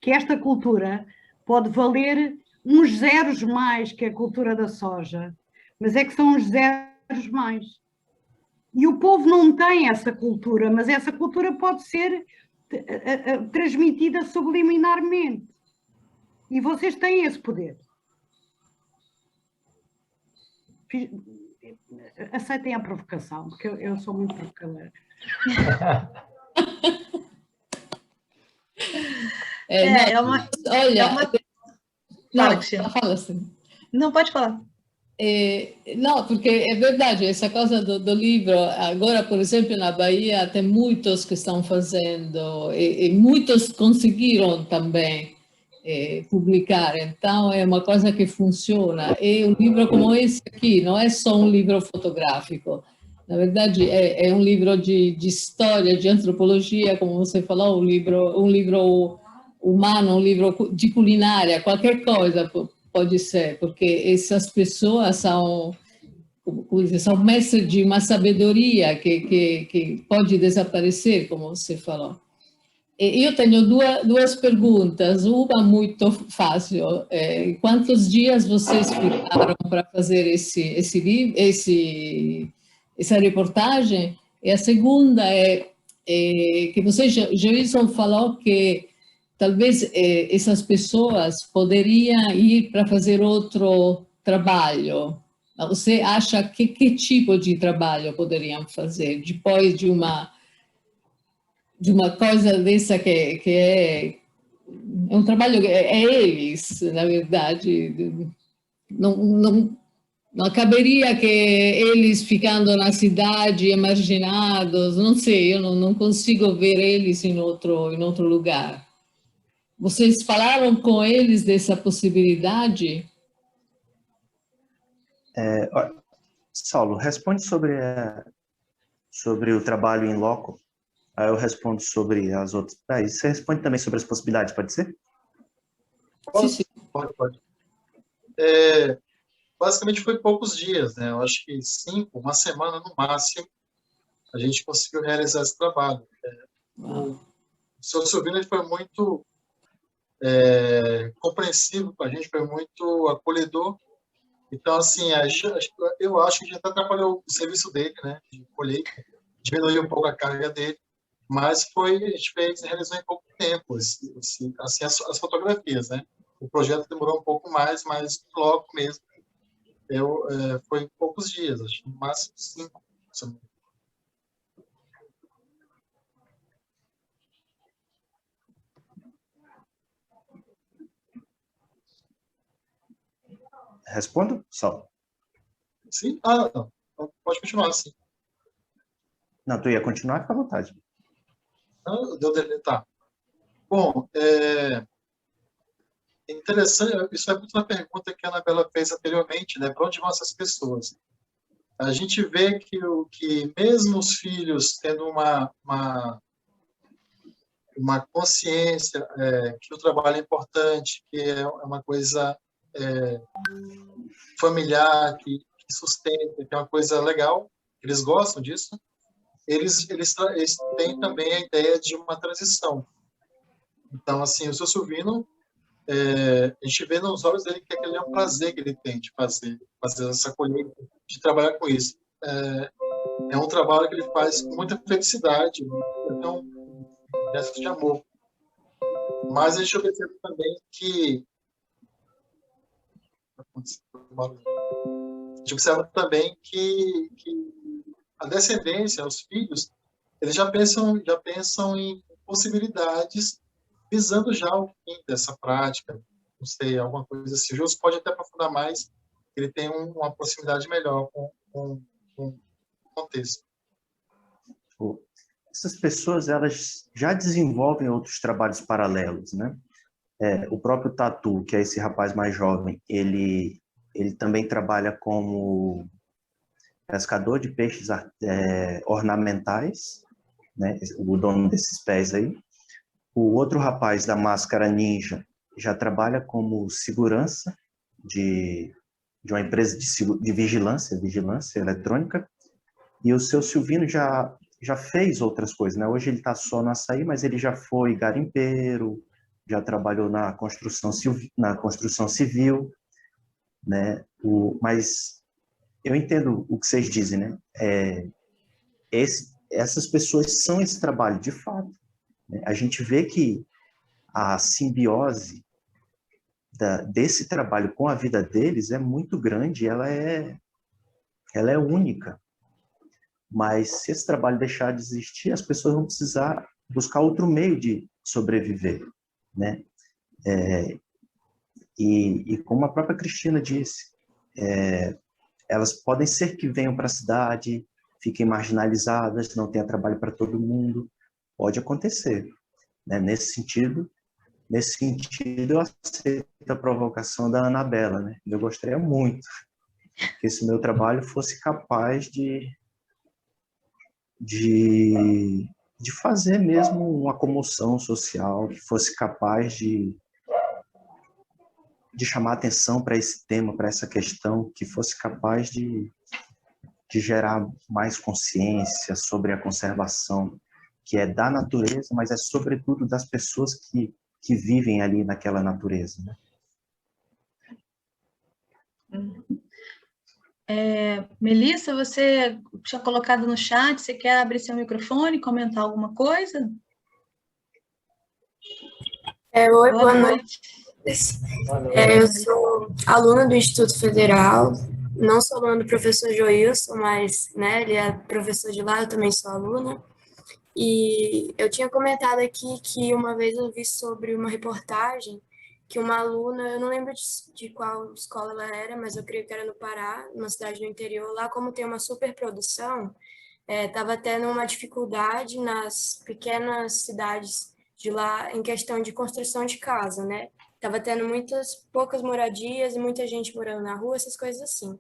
que esta cultura pode valer uns zeros mais que a cultura da soja, mas é que são uns zeros mais. E o povo não tem essa cultura, mas essa cultura pode ser transmitida subliminarmente. E vocês têm esse poder. Aceitem a provocação, porque eu sou muito provocadora. Olha, não, fala assim. Não, pode falar. Não, porque é verdade, essa coisa do livro, agora, por exemplo, na Bahia, tem muitos que estão fazendo, e muitos conseguiram também publicar, então é uma coisa que funciona. E um livro como esse aqui não é só um livro fotográfico, na verdade é um livro de história, de antropologia, como você falou, um livro humano, um livro de culinária, qualquer coisa pode ser, porque essas pessoas são mestres de uma sabedoria que pode desaparecer, como você falou. E eu tenho duas perguntas, uma muito fácil. Quantos dias vocês ficaram para fazer essa reportagem? E a segunda que você, Jason, falou que talvez essas pessoas poderiam ir para fazer outro trabalho. Você acha que tipo de trabalho poderiam fazer depois de uma coisa dessa que é um trabalho que eles, na verdade, não caberia que eles ficando na cidade, marginados, não sei, eu não consigo ver eles em outro lugar. Vocês falaram com eles dessa possibilidade? Saulo, responde sobre o trabalho em loco. Aí eu respondo sobre as outras. Aí você responde também sobre as possibilidades, pode ser? Sim. Pode. Basicamente foi poucos dias, né? Eu acho que 5, uma semana no máximo, a gente conseguiu realizar esse trabalho. O seu Silvino, ele foi muito compreensivo com a gente, foi muito acolhedor. Então, assim, eu acho que a gente até atrapalhou o serviço dele, né? De colheita, diminuiu um pouco a carga dele, mas a gente realizou em pouco tempo assim, as fotografias, né? O projeto demorou um pouco mais, mas logo mesmo foi poucos dias, acho que no máximo 5. Respondo, Saulo? Sim? Não. Pode continuar, sim. Não, tu ia continuar, fica à vontade. Tá. Bom, interessante, isso é muito uma pergunta que a Anabela fez anteriormente, né? Para onde vão essas pessoas? A gente vê que mesmo os filhos tendo uma consciência que o trabalho é importante, que é uma coisa familiar, que sustenta, que é uma coisa legal, eles gostam disso, eles têm também a ideia de uma transição. Então, assim, o seu Silvino, a gente vê nos olhos dele que aquele é um prazer que ele tem de fazer essa colheita, de trabalhar com isso. É um trabalho que ele faz com muita felicidade, então, um gesto de amor. Mas a gente observa também que a descendência, os filhos, eles já pensam em possibilidades visando já o fim dessa prática, não sei, alguma coisa assim. O Jus pode até aprofundar mais, ele tem uma proximidade melhor com o contexto. Essas pessoas, elas já desenvolvem outros trabalhos paralelos, né? O próprio Tatu, que é esse rapaz mais jovem, ele também trabalha como pescador de peixes ornamentais, né? O dono desses pés aí. O outro rapaz da máscara ninja já trabalha como segurança de uma empresa de vigilância eletrônica. E o seu Silvino já fez outras coisas, né? Hoje ele está só no açaí, mas ele já foi garimpeiro, já trabalhou na construção civil, né? Mas eu entendo o que vocês dizem, né? Essas pessoas são esse trabalho, de fato, né? A gente vê que a simbiose desse trabalho com a vida deles é muito grande, ela é única. Mas se esse trabalho deixar de existir, as pessoas vão precisar buscar outro meio de sobreviver, né? E como a própria Cristina disse, elas podem ser que venham para a cidade, fiquem marginalizadas, não tenha trabalho para todo mundo, pode acontecer, né? Nesse sentido, eu aceito a provocação da Anabela, né? Eu gostaria muito que esse meu trabalho fosse capaz de fazer mesmo uma comoção social, que fosse capaz de chamar atenção para esse tema, para essa questão, que fosse capaz de gerar mais consciência sobre a conservação, que é da natureza, mas é sobretudo das pessoas que vivem ali naquela natureza, né? Melissa, você tinha colocado no chat, você quer abrir seu microfone e comentar alguma coisa? Oi, boa noite. Eu sou aluna do Instituto Federal, não sou aluna do professor Joilson, mas, né, ele é professor de lá, eu também sou aluna. E eu tinha comentado aqui que uma vez eu vi sobre uma reportagem que uma aluna, eu não lembro de qual escola ela era, mas eu creio que era no Pará, numa cidade do interior, lá como tem uma superprodução, estava tendo uma dificuldade nas pequenas cidades de lá em questão de construção de casa, né? Estava tendo poucas moradias e muita gente morando na rua, essas coisas assim.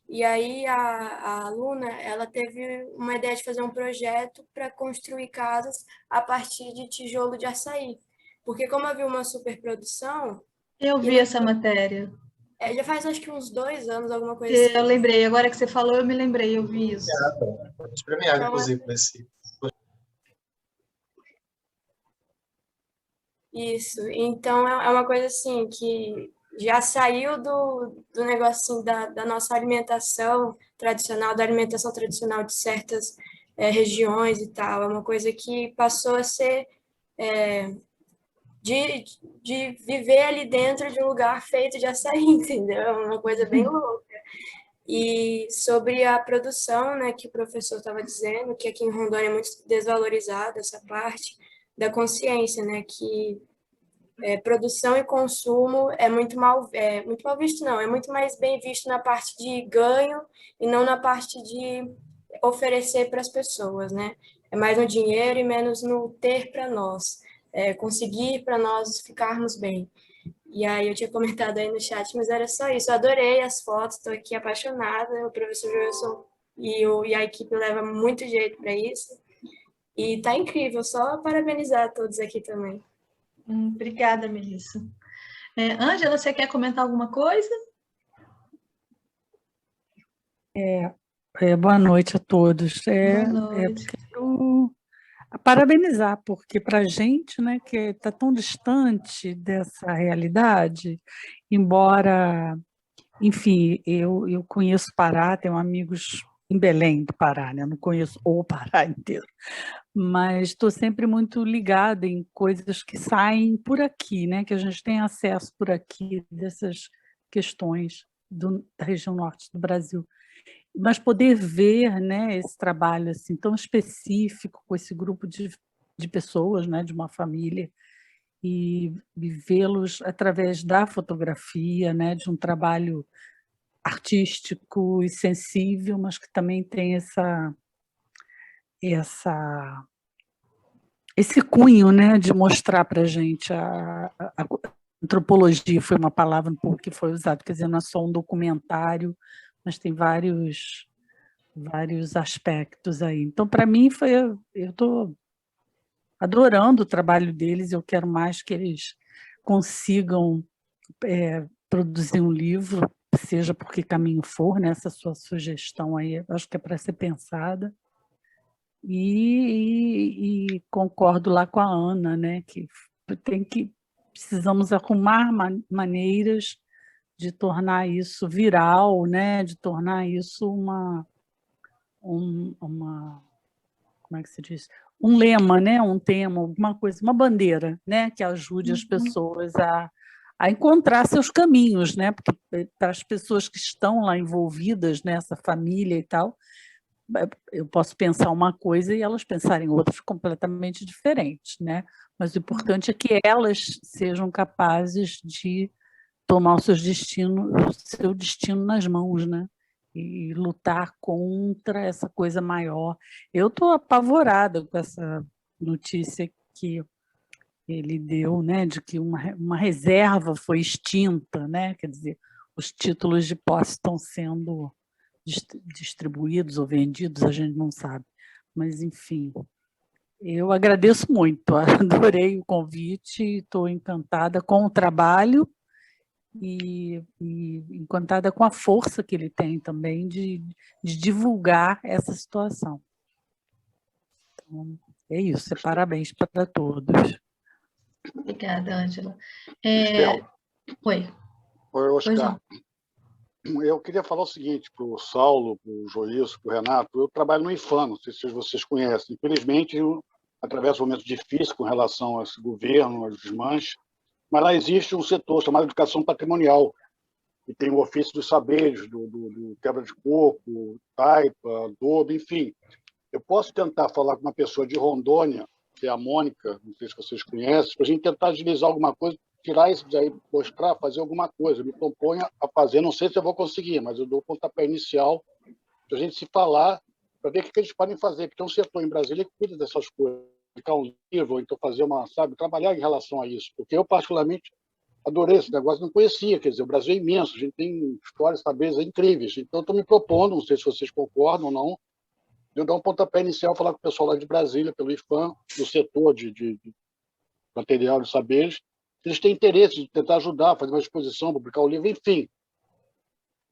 E aí a aluna, ela teve uma ideia de fazer um projeto para construir casas a partir de tijolo de açaí. Porque como havia uma superprodução... Eu vi essa matéria. Já faz acho que uns 2 anos, alguma coisa assim. Eu lembrei, agora que você falou, eu me lembrei, eu vi isso. Premiado, inclusive, por esse... Isso, então é uma coisa assim que já saiu do negócio assim, da nossa alimentação tradicional, da alimentação tradicional de certas regiões e tal, é uma coisa que passou a ser de viver ali dentro de um lugar feito de açaí, entendeu? É uma coisa bem louca. E sobre a produção, né, que o professor estava dizendo, que aqui em Rondônia é muito desvalorizada essa parte da consciência, né, que produção e consumo é muito mal visto, não, é muito mais bem visto na parte de ganho e não na parte de oferecer para as pessoas, né? É mais no dinheiro e menos no ter para nós, conseguir para nós ficarmos bem. E aí eu tinha comentado aí no chat, mas era só isso. Eu adorei as fotos, estou aqui apaixonada. O professor Joelson e a equipe leva muito jeito para isso. E tá incrível, só parabenizar a todos aqui também. Obrigada, Melissa. Ângela, você quer comentar alguma coisa? Boa noite a todos. Boa noite. Quero parabenizar, porque para a gente, né, que está tão distante dessa realidade, embora, enfim, eu conheço Pará, tenho amigos em Belém do Pará, né? Não conheço o Pará inteiro, mas estou sempre muito ligada em coisas que saem por aqui, né? Que a gente tem acesso por aqui, dessas questões da região norte do Brasil. Mas poder ver, né, esse trabalho assim, tão específico com esse grupo de pessoas, né, de uma família, e vê-los através da fotografia, né, de um trabalho artístico e sensível, mas que também tem esse cunho, né, de mostrar para a gente a antropologia, foi uma palavra um pouco que foi usada, quer dizer, não é só um documentário, mas tem vários aspectos aí. Então, para mim, eu estou adorando o trabalho deles, eu quero mais que eles consigam produzir um livro, seja por que caminho for, né? Essa sua sugestão aí, acho que é para ser pensada. E concordo lá com a Ana, né? Que tem que precisamos arrumar maneiras de tornar isso viral, né? De tornar isso como é que se diz? Um lema, né? Um tema, alguma coisa, uma bandeira, né? Que ajude as pessoas a encontrar seus caminhos, né? Porque para as pessoas que estão lá envolvidas nessa família e tal, eu posso pensar uma coisa e elas pensarem outras completamente diferentes, né? Mas o importante é que elas sejam capazes de tomar o seu destino nas mãos, né? E lutar contra essa coisa maior. Eu estou apavorada com essa notícia que ele deu, né, de que uma reserva foi extinta, né? Quer dizer, os títulos de posse estão sendo distribuídos ou vendidos, a gente não sabe. Mas, enfim, eu agradeço muito, adorei o convite, estou encantada com o trabalho e encantada com a força que ele tem também de divulgar essa situação. Então, é isso, parabéns para todos. Obrigada, Ângela. Oi, Oscar. Eu queria falar o seguinte para o Saulo, para o Joilson, para o Renato. Eu trabalho no IFAM, não sei se vocês conhecem. Infelizmente, eu atravesso um momento difícil com relação a esse governo, aos desmanches, mas lá existe um setor chamado educação patrimonial, que tem o ofício dos saberes, do quebra de coco, taipa, adobe, enfim. Eu posso tentar falar com uma pessoa de Rondônia, que é a Mônica, não sei se vocês conhecem, para a gente tentar agilizar alguma coisa, tirar isso daí, mostrar, fazer alguma coisa. Eu me proponho a fazer, não sei se eu vou conseguir, mas eu dou o pontapé inicial para a gente se falar, para ver o que eles podem fazer, porque tem um setor em Brasília que cuida dessas coisas, publicar um livro, ou então fazer trabalhar em relação a isso, porque eu, particularmente, adorei esse negócio, não conhecia, quer dizer, o Brasil é imenso, a gente tem histórias, saberes incríveis, então estou me propondo, não sei se vocês concordam ou não, de eu dar um pontapé inicial, falar com o pessoal lá de Brasília, pelo IFAM, do setor de material de saberes, se eles têm interesse de tentar ajudar, fazer uma exposição, publicar o livro, enfim.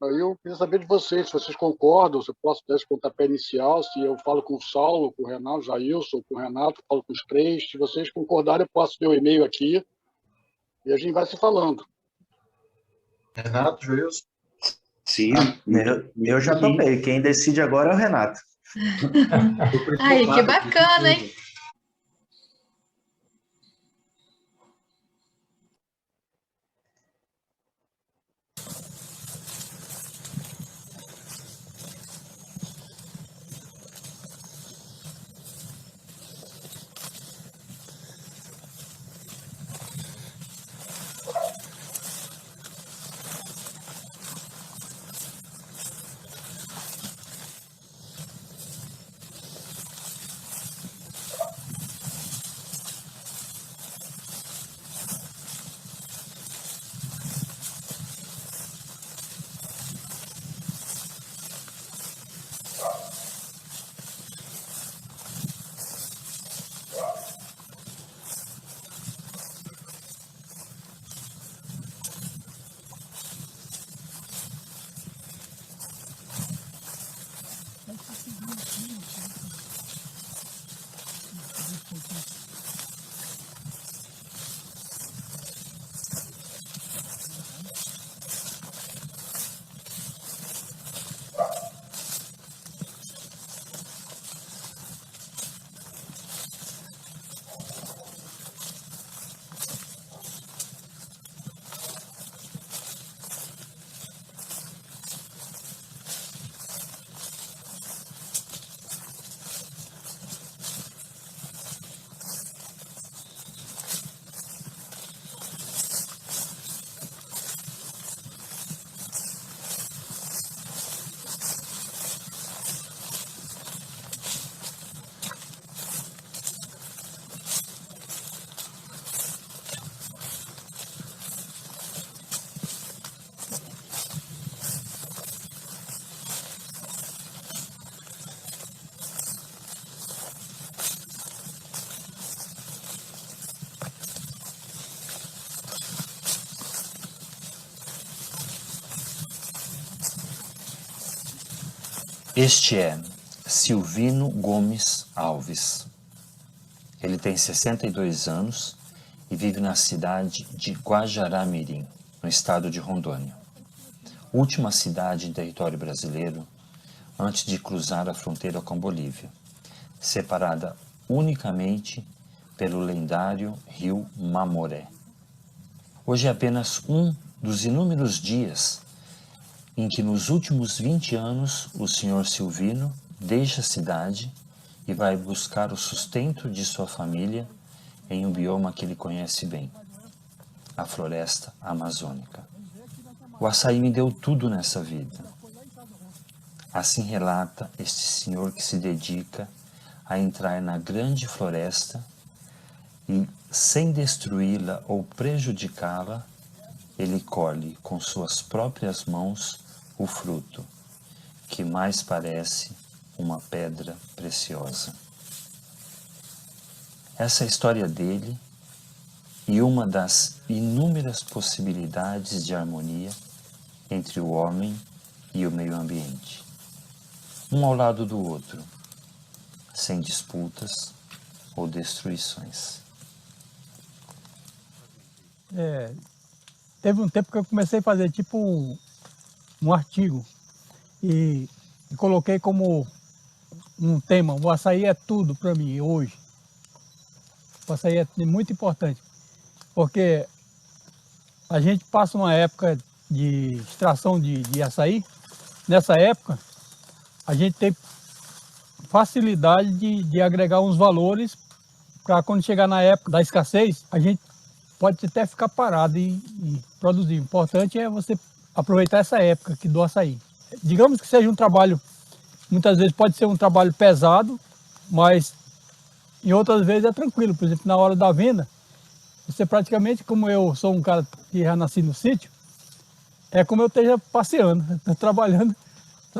Aí eu queria saber de vocês, se vocês concordam, se eu posso dar esse pontapé inicial, se eu falo com o Saulo, com o Renato, Jailson, com o Renato, falo com os três, se vocês concordarem, eu posso ter o e-mail aqui e a gente vai se falando. Renato, Jailson? Sim, eu já topei. Quem decide agora é o Renato. Ai, que bacana, hein? Este é Silvino Gomes Alves. Ele tem 62 anos e vive na cidade de Guajará-Mirim, no estado de Rondônia. Última cidade em território brasileiro antes de cruzar a fronteira com Bolívia, separada unicamente pelo lendário rio Mamoré. Hoje é apenas um dos inúmeros dias em que nos últimos 20 anos o Sr. Silvino deixa a cidade e vai buscar o sustento de sua família em um bioma que ele conhece bem, a floresta amazônica. O açaí me deu tudo nessa vida. Assim relata este senhor que se dedica a entrar na grande floresta e, sem destruí-la ou prejudicá-la, ele colhe com suas próprias mãos o fruto, que mais parece uma pedra preciosa. Essa é a história dele e uma das inúmeras possibilidades de harmonia entre o homem e o meio ambiente, um ao lado do outro, sem disputas ou destruições. Teve um tempo que eu comecei a fazer tipo um artigo e coloquei como um tema: o açaí é tudo para mim hoje. O açaí é muito importante, porque a gente passa uma época de extração de açaí. Nessa época, a gente tem facilidade de agregar uns valores para quando chegar na época da escassez, a gente pode até ficar parado e produzir. O importante é você aproveitar essa época aqui do açaí. Digamos que seja um trabalho, muitas vezes pode ser um trabalho pesado, mas em outras vezes é tranquilo. Por exemplo, na hora da venda, você praticamente, como eu sou um cara que já nasci no sítio, é como eu esteja passeando, trabalhando,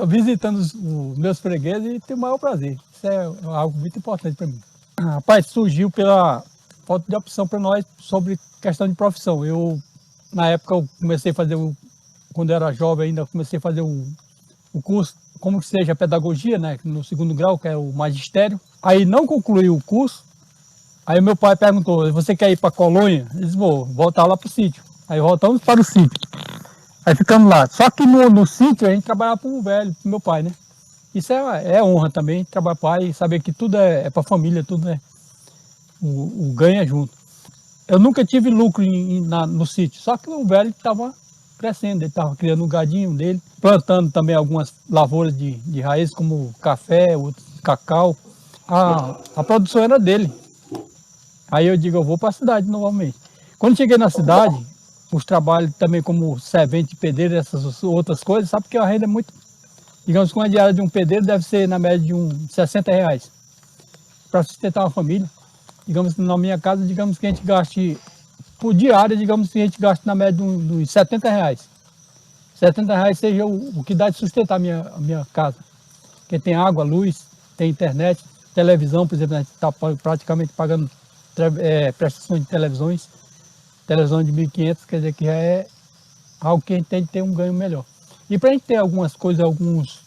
visitando os meus fregueses e tenho o maior prazer. Isso é algo muito importante para mim. Rapaz, surgiu pela falta de opção para nós sobre questão de profissão. Eu, na época, eu comecei a fazer, quando eu era jovem ainda, comecei a fazer o curso, como que seja, pedagogia, né, no segundo grau, que é o magistério. Aí não concluí o curso. Aí meu pai perguntou: você quer ir para Colônia? Eu disse: vou voltar lá para o sítio. Aí voltamos para o sítio. Aí ficamos lá. Só que no sítio a gente trabalhava para o velho, para o meu pai, né? Isso é honra também, trabalhar para o pai e saber que tudo é para a família, tudo é o ganho é junto. Eu nunca tive lucro no sítio, só que o velho estava crescendo, ele estava criando um gadinho dele, plantando também algumas lavouras de raiz, como café, cacau. A produção era dele. Aí eu digo: eu vou para a cidade novamente. Quando cheguei na cidade, os trabalhos também como servente de pedreiro, essas outras coisas, sabe que a renda é muito... Digamos que uma diária de um pedreiro deve ser na média de uns R$60 para sustentar uma família. Digamos que na minha casa, digamos que a gente gaste por diária, digamos que a gente gaste na média de uns R$70. R$70 seja o que dá de sustentar a minha casa. Porque tem água, luz, tem internet, televisão, por exemplo, a gente está praticamente pagando prestação de televisão de 1.500, quer dizer que já é algo que a gente tem que ter um ganho melhor. E para a gente ter algumas coisas, alguns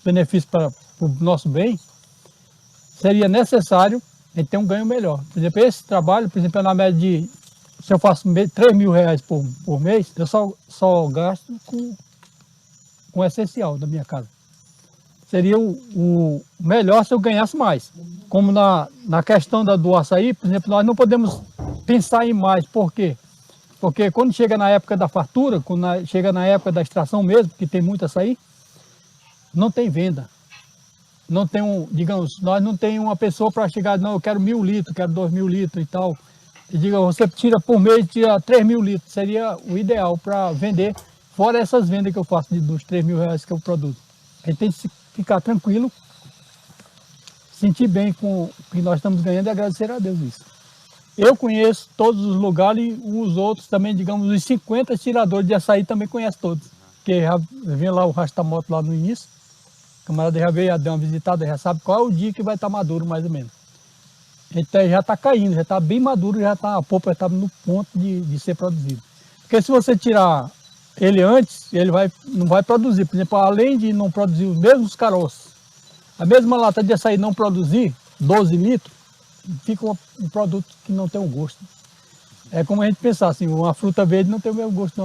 benefícios para o nosso bem, seria necessário a gente ter um ganho melhor. Por exemplo, esse trabalho, por exemplo, na média de, se eu faço R$3.000 por mês, eu só gasto com o essencial da minha casa. Seria o melhor se eu ganhasse mais. Como na questão do açaí, por exemplo, nós não podemos pensar em mais. Por quê? Porque quando chega na época da fartura, quando chega na época da extração mesmo, que tem muito açaí, não tem venda. Não tem digamos, nós não tem uma pessoa para chegar: não, eu quero 1.000 litros, quero 2.000 litros e tal. E diga: você tira por mês, tira 3.000 litros. Seria o ideal para vender, fora essas vendas que eu faço dos R$3.000 que eu produzo. A gente tem que ficar tranquilo, sentir bem com o que nós estamos ganhando e agradecer a Deus isso. Eu conheço todos os lugares e os outros também, digamos, os 50 tiradores de açaí também conheço todos. Porque já vem lá o Rastamoto lá no início, o camarada já veio, já deu uma visitada, já sabe qual é o dia que vai estar maduro mais ou menos. Então já está caindo, já está bem maduro, a polpa já está no ponto de ser produzido. Porque se você tirar ele antes, ele não vai produzir. Por exemplo, além de não produzir os mesmos caroços, a mesma lata de açaí não produzir 12 litros, fica um produto que não tem um gosto. É como a gente pensar assim, uma fruta verde não tem o mesmo gosto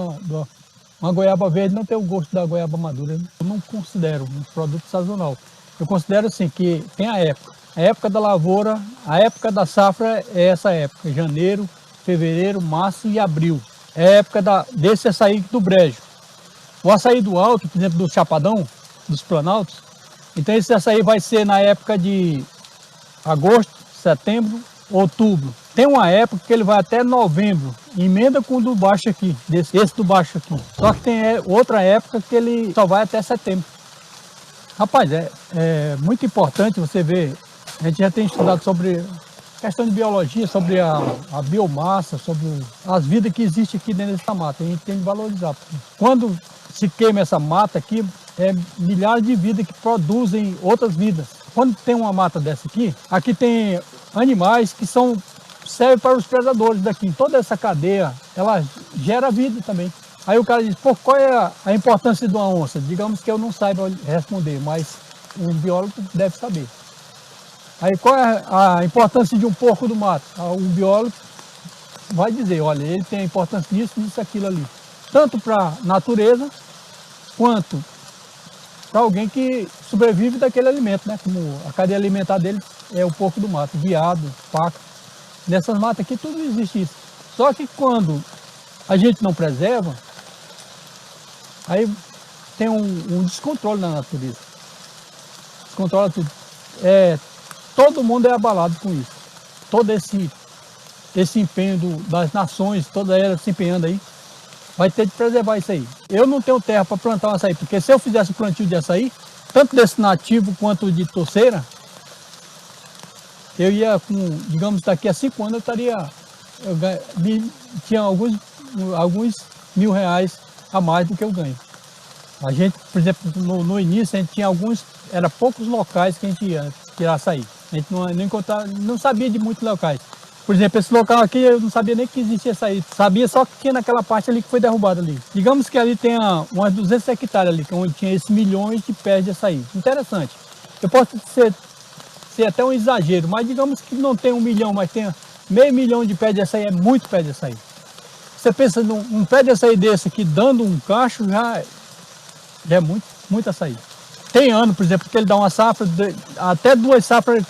uma goiaba verde não tem o gosto da goiaba madura. Eu não considero um produto sazonal. Eu considero assim que tem a época. A época da lavoura, a época da safra é essa época, janeiro, fevereiro, março e abril. É a época desse açaí do brejo. O açaí do alto, por exemplo, do Chapadão, dos Planaltos, então esse açaí vai ser na época de agosto, setembro, outubro. Tem uma época que ele vai até novembro, emenda com o do baixo aqui, esse do baixo aqui. Só que tem outra época que ele só vai até setembro. Rapaz, é muito importante você ver, a gente já tem estudado sobre questão de biologia, sobre a biomassa, sobre as vidas que existem aqui dentro dessa mata. A gente tem que valorizar. Quando se queima essa mata aqui, é milhares de vidas que produzem outras vidas. Quando tem uma mata dessa aqui tem animais que servem para os predadores daqui. Toda essa cadeia, ela gera vida também. Aí o cara diz, pô, qual é a importância de uma onça? Digamos que eu não saiba responder, mas um biólogo deve saber. Aí qual é a importância de um porco do mato? Um biólogo vai dizer, olha, ele tem a importância disso, disso, aquilo ali. Tanto para a natureza, quanto para alguém que sobrevive daquele alimento, né? Como a cadeia alimentar dele é o porco do mato, veado, paca. Nessas matas aqui tudo existe isso. Só que quando a gente não preserva, aí tem um descontrole na natureza. Descontrola tudo. Todo mundo é abalado com isso. Todo esse empenho das nações, toda ela se empenhando aí, vai ter de preservar isso aí. Eu não tenho terra para plantar um açaí, porque se eu fizesse o plantio de açaí, tanto desse nativo quanto de torceira, eu ia digamos, daqui a 5 anos tinha alguns R$1.000 a mais do que eu ganho. A gente, por exemplo, no início, a gente tinha era poucos locais que a gente ia tirar açaí. A gente não sabia de muitos locais. Por exemplo, esse local aqui, eu não sabia nem que existia açaí. Sabia só que tinha naquela parte ali que foi derrubada ali. Digamos que ali tem umas 200 hectares ali, onde tinha esses milhões de pés de açaí. Interessante. Eu posso ser até um exagero, mas digamos que não tem 1 milhão, mas tenha meio milhão de pés de açaí, é muito pé de açaí. Você pensa num pé de açaí desse aqui, dando um cacho, já é muito açaí. Tem ano, por exemplo, que ele dá uma safra, até 2 safras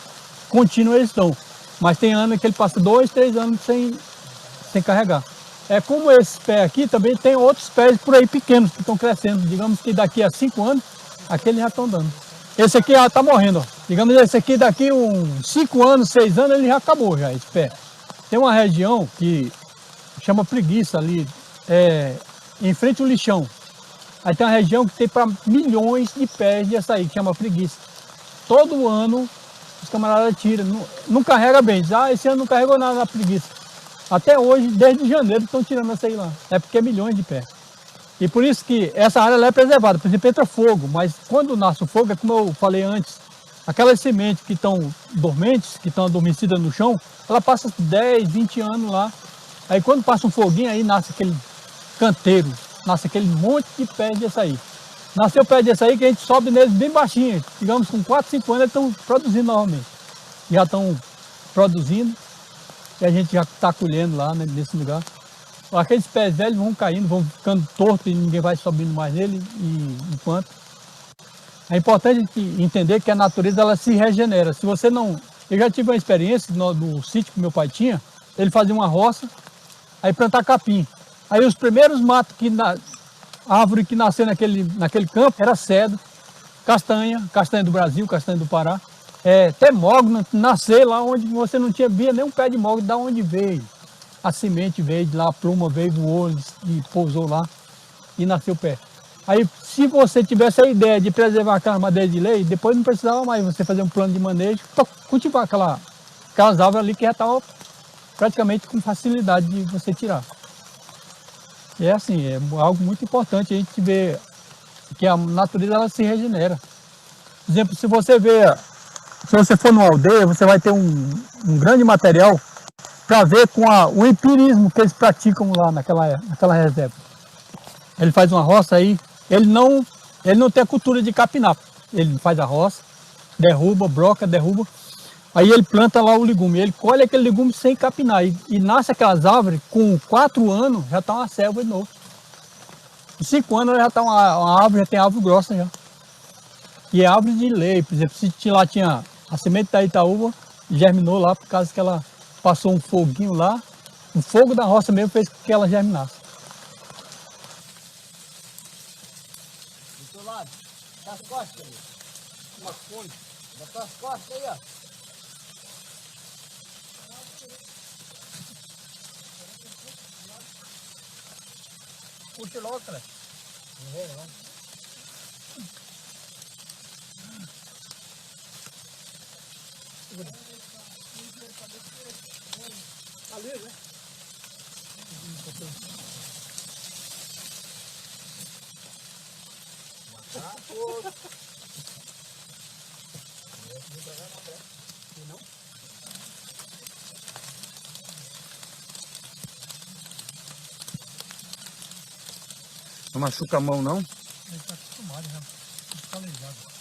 contínuas eles dão. Mas tem ano que ele passa 2, 3 anos sem carregar. É como esse pé aqui, também tem outros pés por aí pequenos que estão crescendo. Digamos que daqui a 5 anos, aqueles já estão dando. Esse aqui já está morrendo, ó. Digamos, esse aqui daqui uns 5 anos, 6 anos, ele já acabou já, esse pé. Tem uma região que chama Preguiça ali, em frente ao lixão. Aí tem uma região que tem para milhões de pés de açaí, que chama Preguiça. Todo ano os camaradas tiram, não carrega bem. Diz, esse ano não carregou nada na Preguiça. Até hoje, desde janeiro, estão tirando açaí lá. É porque é milhões de pés. E por isso que essa área é preservada. Por exemplo, entra fogo, mas quando nasce o fogo, é como eu falei antes, aquelas sementes que estão dormentes, que estão adormecidas no chão, ela passa 10, 20 anos lá. Aí quando passa um foguinho, aí nasce aquele canteiro, nasce aquele monte de pés de açaí. Nasceu pé de açaí que a gente sobe neles bem baixinho. Digamos, com 4, 5 anos eles estão produzindo novamente. Já estão produzindo e a gente já está colhendo lá nesse lugar. Aqueles pés velhos vão caindo, vão ficando tortos e ninguém vai subindo mais nele enquanto. É importante entender que a natureza ela se regenera. Se você não... Eu já tive uma experiência no sítio que meu pai tinha, ele fazia uma roça, aí plantar capim. Aí os primeiros matos árvore que nasceu naquele campo era cedro, castanha do Brasil, castanha do Pará. Até mogno nascer lá onde você não via nem um pé de mogno, da onde veio. A semente veio de lá, a pluma veio, voou e pousou lá e nasceu o pé. Aí, se você tivesse a ideia de preservar aquelas madeiras de lei, depois não precisava mais você fazer um plano de manejo para cultivar aquelas árvores ali que já estavam praticamente com facilidade de você tirar. É assim, é algo muito importante a gente ver que a natureza ela se regenera. Por exemplo, se você for numa aldeia, você vai ter um grande material para ver com o empirismo que eles praticam lá naquela reserva. Ele faz uma roça aí, ele não tem a cultura de capinar. Ele faz a roça, derruba, broca, derruba. Aí ele planta lá o legume, ele colhe aquele legume sem capinar. E nasce aquelas árvores, com 4 anos já está uma selva de novo. Em 5 anos já está uma árvore, já tem árvore grossa já. E é árvore de lei, por exemplo, se lá tinha a semente da Itaúba, germinou lá por causa que ela passou um foguinho lá. O fogo da roça mesmo fez com que ela germinasse. Do teu lado, das costas ali. Uma fonte, das tuas costas aí, ó. Puxa logo, cara. Não vou não. Ali, né? Não machuca a mão, não? Ele está acostumado já. Está calejado.